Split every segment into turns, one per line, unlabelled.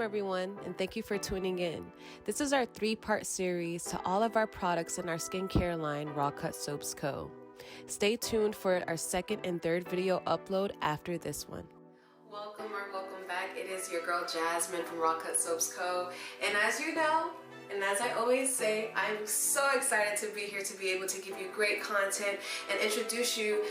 everyone, and thank you for tuning in. This is our 3-part series to all of our products in our skincare line, Raw Cut Soaps Co. Stay tuned for our second and third video upload after this one. Welcome back. It is your girl Jasmine from Raw Cut Soaps Co. And as you know, and as I always say, I'm so excited to be here to be able to give you great content and introduce you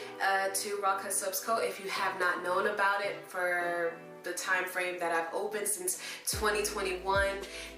to Raw Cut Soaps Co. if you have not known about it for the time frame that I've opened since 2021.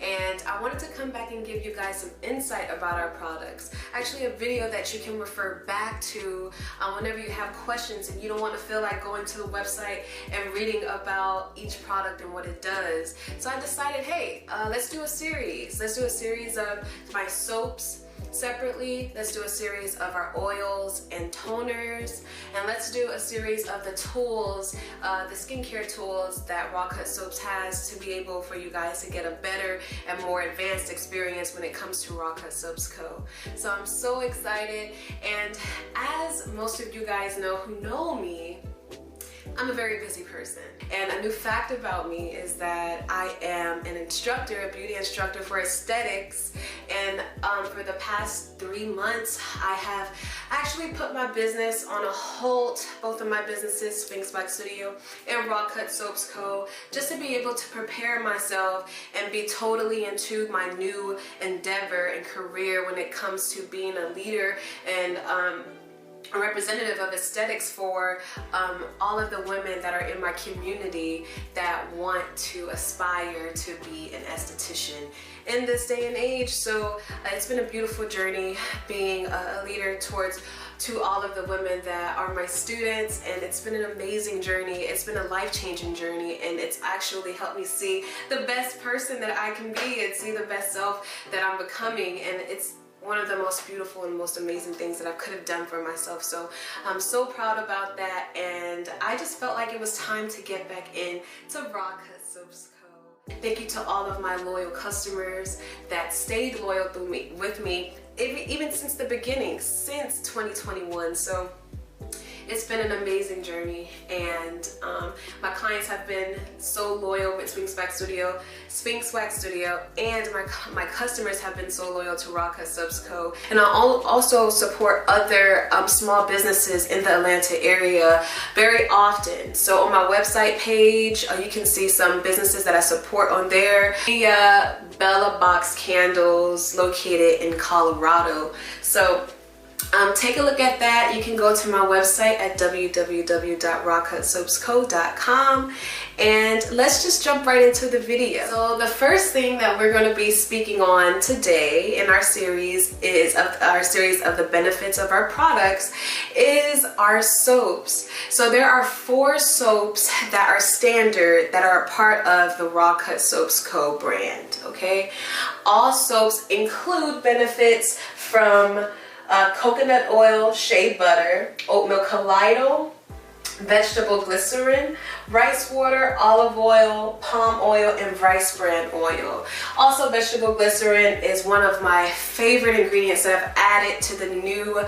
And I wanted to come back and give you guys some insight about our products. Actually, a video that you can refer back to whenever you have questions and you don't want to feel like going to the website and reading about each product and what it does. So I decided, hey, let's do a series. Let's do a series of my soaps separately. Let's do a series of our oils and toners, and let's do a series of the tools, the skincare tools that Raw Cut Soaps has to be able for you guys to get a better and more advanced experience when it comes to Raw Cut Soaps Co. So I'm so excited, and as most of you guys know who know me, I'm a very busy person. And a new fact about me is that I am an instructor, a beauty instructor for aesthetics. And for the past 3 months, I have actually put my business on a halt, both of my businesses, Sphinx Wax Studio and Raw Cut Soaps Co., just to be able to prepare myself and be totally into my new endeavor and career when it comes to being a leader and a representative of aesthetics for all of the women that are in my community that want to aspire to be an esthetician in this day and age. So it's been a beautiful journey being a leader to all of the women that are my students, and it's been an amazing journey. It's been a life-changing journey, and it's actually helped me see the best person that I can be and see the best self that I'm becoming, and it's one of the most beautiful and most amazing things that I could have done for myself. So I'm so proud about that, and I just felt like it was time to get back in to Raw Cut Soaps Co. Thank you to all of my loyal customers that stayed loyal with me even since the beginning, since 2021. So it's been an amazing journey, and my clients have been so loyal with Sphinx Wax Studio, and my customers have been so loyal to Raw Cut Soaps Co. And I also support other small businesses in the Atlanta area very often. So on my website page, you can see some businesses that I support on there. Bella Box Candles, located in Colorado. So take a look at that. You can go to my website at www.rawcutsoapsco.com, and let's just jump right into the video. So the first thing that we're going to be speaking on today in our series of the benefits of our products is our soaps. So there are 4 soaps that are standard that are a part of the Raw Cut Soaps Co. brand. Okay, all soaps include benefits from coconut oil, shea butter, oat milk colloidal, vegetable glycerin, rice water, olive oil, palm oil, and rice bran oil. Also, vegetable glycerin is one of my favorite ingredients that I've added to the new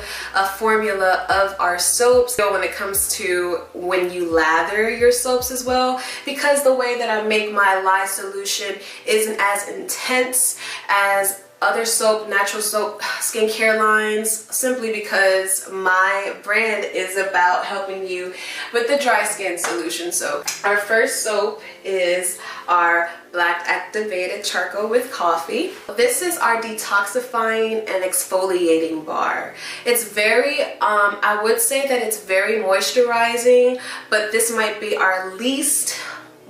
formula of our soaps. So when it comes to when you lather your soaps as well, because the way that I make my lye solution isn't as intense as other natural soap skincare lines, simply because my brand is about helping you with the dry skin solution. So our first soap is our Black Activated Charcoal with Coffee. This is our detoxifying and exfoliating bar. It's very, I would say that it's very moisturizing, but this might be our least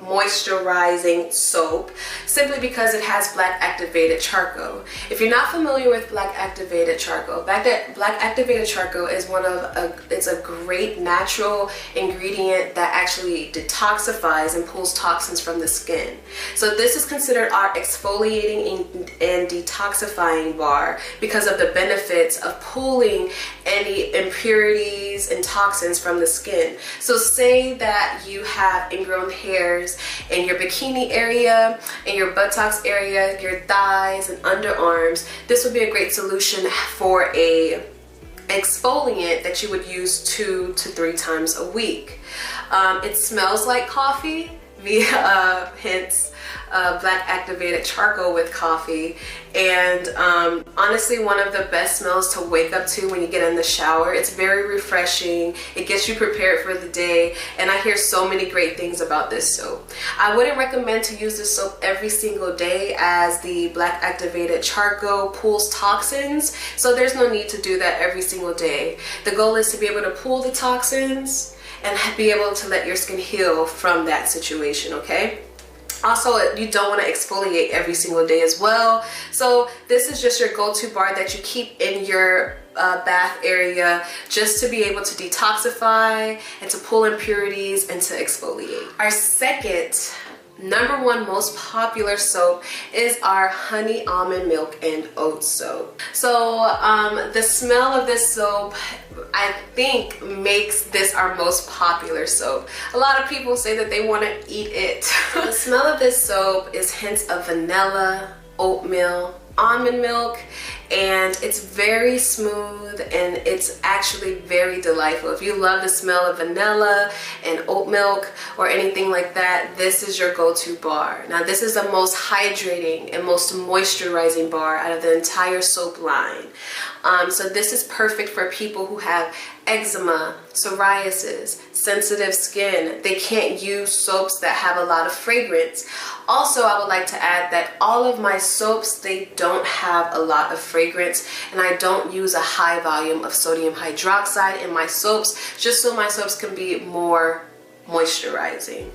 moisturizing soap, simply because it has Black Activated Charcoal. If you're not familiar with Black Activated Charcoal, Black Activated Charcoal is it's a great natural ingredient that actually detoxifies and pulls toxins from the skin. So this is considered our exfoliating and detoxifying bar because of the benefits of pulling any impurities and toxins from the skin. So say that you have ingrown hairs in your bikini area, in your buttocks area, your thighs and underarms. This would be a great solution for a exfoliant that you would use 2 to 3 times a week. It smells like coffee. hence black activated charcoal with coffee. And honestly, one of the best smells to wake up to when you get in the shower. It's very refreshing. It gets you prepared for the day, and I hear so many great things about this soap. I wouldn't recommend to use this soap every single day, as the black activated charcoal pulls toxins, so there's no need to do that every single day. The goal is to be able to pull the toxins and be able to let your skin heal from that situation, okay? Also, you don't want to exfoliate every single day as well. So this is just your go-to bar that you keep in your bath area, just to be able to detoxify and to pull impurities and to exfoliate. Our second #1 most popular soap is our honey almond milk and oat soap. So the smell of this soap, I think, makes this our most popular soap. A lot of people say that they want to eat it. The smell of this soap is hints of vanilla, oatmeal, almond milk, and it's very smooth and it's actually very delightful. If you love the smell of vanilla and oat milk or anything like that, this is your go-to bar. Now, this is the most hydrating and most moisturizing bar out of the entire soap line. So this is perfect for people who have eczema, psoriasis, sensitive skin. They can't use soaps that have a lot of fragrance. Also, I would like to add that all of my soaps, they don't have a lot of fragrance, and I don't use a high volume of sodium hydroxide in my soaps, just so my soaps can be more moisturizing.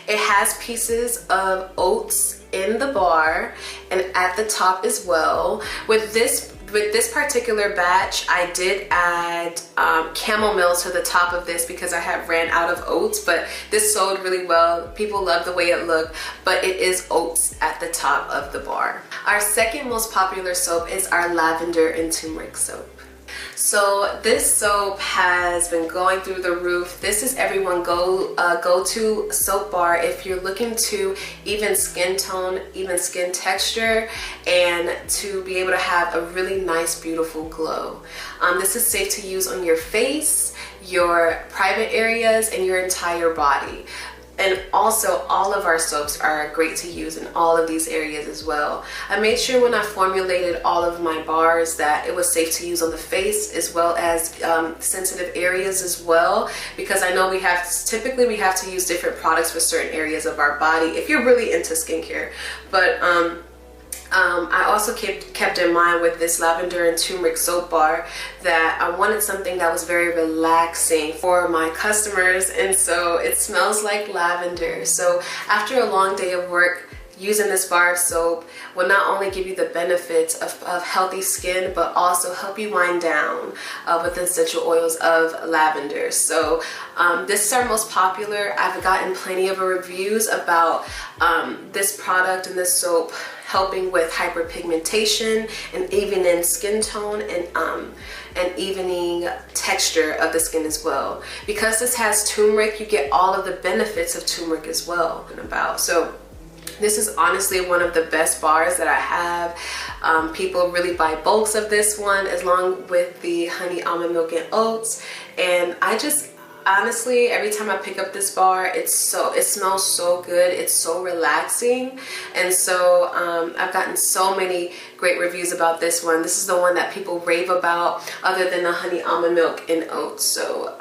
It has pieces of oats in the bar and at the top as well. With this particular batch, I did add chamomile to the top of this because I had ran out of oats, but this sold really well. People love the way it looked, but it is oats at the top of the bar. Our second most popular soap is our lavender and turmeric soap. So this soap has been going through the roof. This is everyone go-to soap bar if you're looking to even skin tone, even skin texture, and to be able to have a really nice, beautiful glow. This is safe to use on your face, your private areas, and your entire body. And also, all of our soaps are great to use in all of these areas as well. I made sure when I formulated all of my bars that it was safe to use on the face as well as sensitive areas as well, because I know typically we have to use different products for certain areas of our body if you're really into skincare. But I also kept in mind with this lavender and turmeric soap bar that I wanted something that was very relaxing for my customers, and so it smells like lavender. So after a long day of work, using this bar of soap will not only give you the benefits of healthy skin, but also help you wind down with essential oils of lavender. So this is our most popular. I've gotten plenty of reviews about this product and this soap helping with hyperpigmentation and evening skin tone and evening texture of the skin as well. Because this has turmeric, you get all of the benefits of turmeric as well. So this is honestly one of the best bars that I have. People really buy bulks of this one, along with the honey almond milk and oats. And I just honestly, every time I pick up this bar, it smells so good. It's so relaxing. And so I've gotten so many great reviews about this one. This is the one that people rave about, other than the honey almond milk and oats. So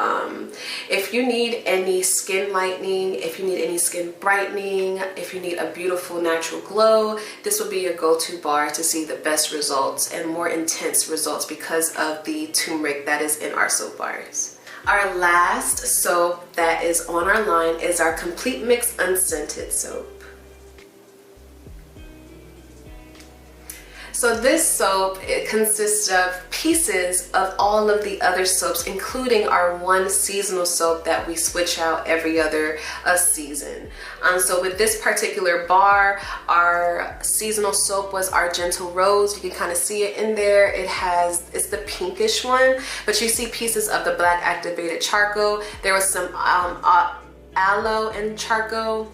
if you need any skin lightening, if you need any skin brightening, if you need a beautiful natural glow, this will be your go-to bar to see the best results and more intense results because of the turmeric that is in our soap bars. Our last soap that is on our line is our Complete Mix Unscented soap. So this soap, it consists of pieces of all of the other soaps, including our one seasonal soap that we switch out every other season. So with this particular bar, our seasonal soap was our Gentle Rose. You can kind of see it in there. It's the pinkish one, but you see pieces of the black activated charcoal. There was some aloe and charcoal.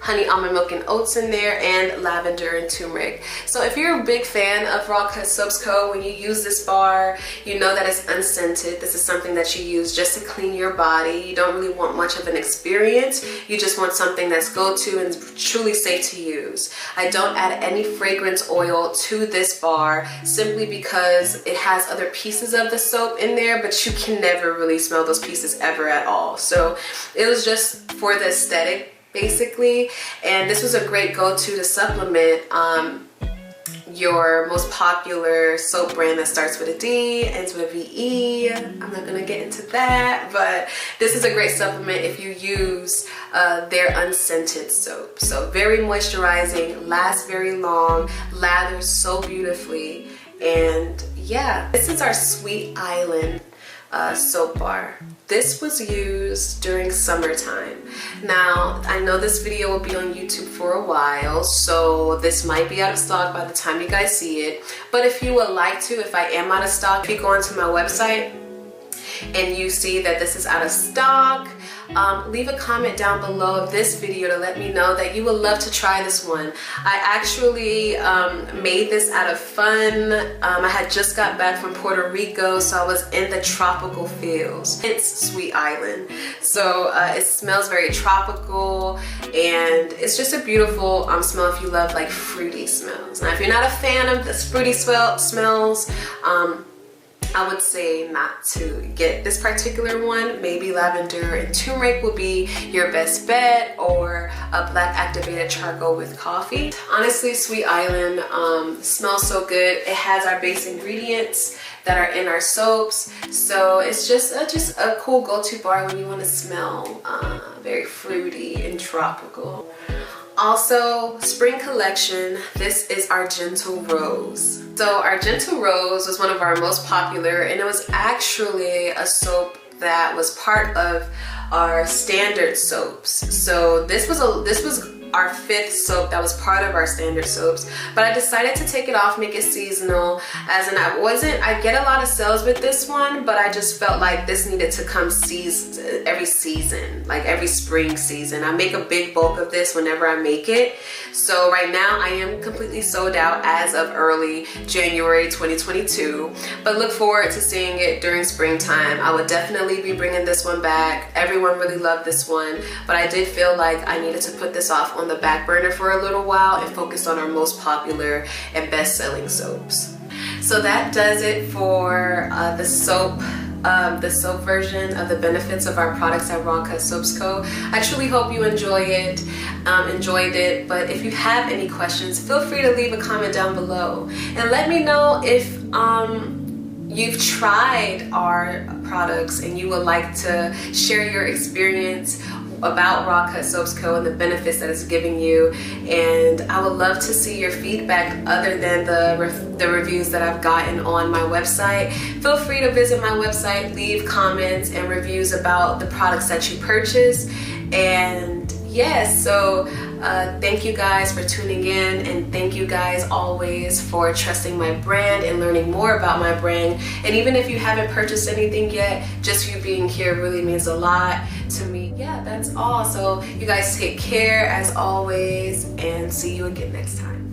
honey, almond milk, and oats in there, and lavender and turmeric. So if you're a big fan of Raw Cut Soaps Co., when you use this bar, you know that it's unscented. This is something that you use just to clean your body. You don't really want much of an experience. You just want something that's go-to and truly safe to use. I don't add any fragrance oil to this bar simply because it has other pieces of the soap in there, but you can never really smell those pieces ever at all. So it was just for the aesthetic basically, and this was a great go-to to supplement your most popular soap brand that starts with a D, ends with a VE. I'm not gonna get into that, but this is a great supplement if you use their unscented soap. So very moisturizing, lasts very long, lathers so beautifully, and yeah, this is our Sweet Island soap bar. This was used during summertime. Now, I know this video will be on YouTube for a while, so this might be out of stock by the time you guys see it. But if you would like to, if I am out of stock, if you go onto my website and you see that this is out of stock, leave a comment down below of this video to let me know that you would love to try this one. I actually made this out of fun. I had just got back from Puerto Rico, so I was in the tropical feels. It's Sweet Island, so it smells very tropical, and it's just a beautiful smell if you love like fruity smells. Now, if you're not a fan of the fruity smells, I would say not to get this particular one. Maybe lavender and turmeric will be your best bet, or a black activated charcoal with coffee. Honestly, Sweet Island smells so good. It has our base ingredients that are in our soaps, so it's just a cool go-to bar when you want to smell very fruity and tropical. Also, spring collection, this is our Gentle Rose. So our Gentle Rose was one of our most popular, and it was actually a soap that was part of our standard soaps. So this was our 5th soap that was part of our standard soaps, but I decided to take it off, make it seasonal, as in I get a lot of sales with this one, but I just felt like this needed to come every season, like every spring season. I make a big bulk of this whenever I make it. So right now I am completely sold out as of early January 2022, but look forward to seeing it during springtime. I would definitely be bringing this one back. Everyone really loved this one, but I did feel like I needed to put this off on the back burner for a little while and focus on our most popular and best-selling soaps. So that does it for the soap version of the benefits of our products at Raw Cut Soaps Co. I truly hope you enjoyed it, but if you have any questions, feel free to leave a comment down below and let me know if you've tried our products and you would like to share your experience about Raw Cut Soaps Co. and the benefits that it's giving you. And I would love to see your feedback other than the reviews that I've gotten on my website. Feel free to visit my website, leave comments and reviews about the products that you purchase. And yes, so thank you guys for tuning in, and thank you guys always for trusting my brand and learning more about my brand. And even if you haven't purchased anything yet, just you being here really means a lot to me. Yeah, that's all. So you guys take care as always, and see you again next time.